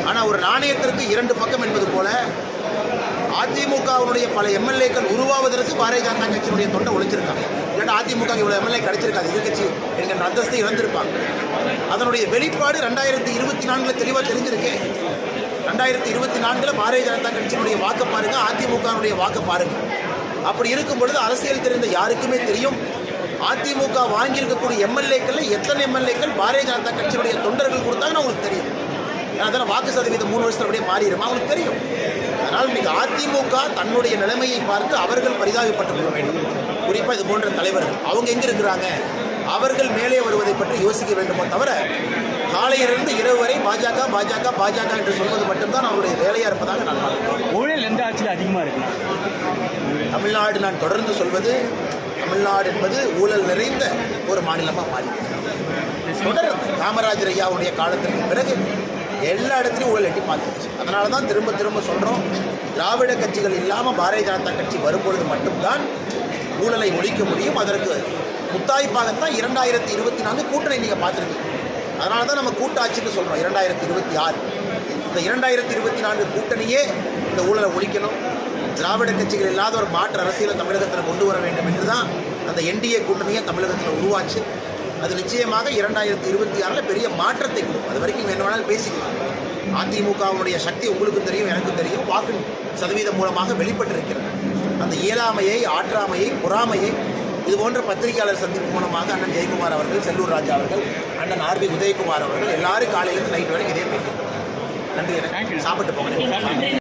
ஆனால் ஒரு நாணயத்திற்கு இரண்டு பக்கம் என்பது போல அதிமுகவுடைய பல எம்எல்ஏக்கள் உருவாவதற்கு பாரதிய ஜனதா கட்சியினுடைய தொண்டை உழைச்சிருக்காங்க. இல்லாட்டா அதிமுக இவ்வளோ எம்எல்ஏ கிடைச்சிருக்காது, எதிர்கட்சி என்கின்ற அந்தஸ்தை இழந்திருப்பாங்க. அதனுடைய வெளிப்பாடு 2024 தெளிவாக தெரிஞ்சிருக்கேன். 2024 பாரதிய ஜனதா கட்சியினுடைய வாக்கு பாருங்க, அதிமுகவுடைய வாக்கு பாருங்க. அப்படி இருக்கும் பொழுது அரசியல் தெரிந்த யாருக்குமே தெரியும் அதிமுக வாங்கியிருக்கக்கூடிய எம்எல்ஏக்கள் எத்தனை எம்எல்ஏக்கள் பாரதிய ஜனதா கட்சியினுடைய தொண்டர்கள் கொடுத்தாங்கன்னு அவங்களுக்கு தெரியும். அதனால் வாக்கு சதவீதம் 3 வருஷத்துல அப்படியே மாறிடும், அவங்களுக்கு தெரியும். அதனால் இன்னைக்கு அதிமுக தன்னுடைய நிலைமையை பார்த்து அவர்கள் பரிதாபப்பட்டுக் கொள்ள வேண்டும். குறிப்பாக இது போன்ற தலைவர்கள் அவங்க எங்கே இருக்கிறாங்க, அவர்கள் மேலே வருவதை பற்றி யோசிக்க வேண்டுமோ தவிர காலையிலிருந்து இரவு வரை பாஜக பாஜக பாஜக என்று சொல்வது மட்டும்தான் அவருடைய வேலையாக இருப்பதாக நான் பார்க்கிறேன். ஊழல் எந்த ஆட்சியில் அதிகமாக இருக்கு? தமிழ்நாடு நான் தொடர்ந்து சொல்வது, தமிழ்நாடு என்பது ஊழல் நிறைந்த ஒரு மாநிலமாக மாறிடுச்சு. தொடர்ந்து காமராஜர் ஐயாவுடைய காலத்திற்கு பிறகு எல்லா இடத்துலையும் ஊழல் எட்டி பார்த்துருச்சு. அதனால தான் திரும்ப திரும்ப சொல்கிறோம், திராவிட கட்சிகள் இல்லாமல் பாரதிய ஜனதா கட்சி வரும்பொழுது மட்டும்தான் ஊழலை ஒழிக்க முடியும். அதற்கு முத்தாய்ப்பாகத்தான் 2024 கூட்டணி நீங்கள் பார்த்துருக்கீங்க. அதனால தான் நம்ம கூட்டாட்சின்னு சொல்கிறோம். 2026 இந்த 2024 கூட்டணியே இந்த ஊழலை ஒழிக்கணும், திராவிட கட்சிகள் இல்லாத ஒரு மாற்று அரசியலை தமிழகத்தில் கொண்டு வர வேண்டும் என்று தான் அந்த என்டிஏ கூட்டணியை தமிழகத்தில் உருவாச்சு. அது நிச்சயமாக 2026 பெரிய மாற்றத்தை கொடுக்கும். அது வரைக்கும் என்ன வேணாலும் பேசிக்கலாம். அதிமுகவுடைய சக்தி உங்களுக்கு தெரியும், எனக்கு தெரியும். வாக்கு சதவீதம் மூலமாக வெளிப்பட்டிருக்கிறது. அந்த இயலாமையை, ஆற்றாமையை, பொறாமையை இது போன்ற பத்திரிகையாளர் சந்திப்பு மூலமாக அண்ணன் ஜெயக்குமார் அவர்கள், செல்லூர் ராஜா அவர்கள், அண்ணன் ஆர்பி உதயகுமார் அவர்கள் எல்லாரும் காலையிலிருந்து நைட் வரைக்கும் இதே பேசிட்டு. நன்றி, எனக்கு சாப்பிட்டு போங்க.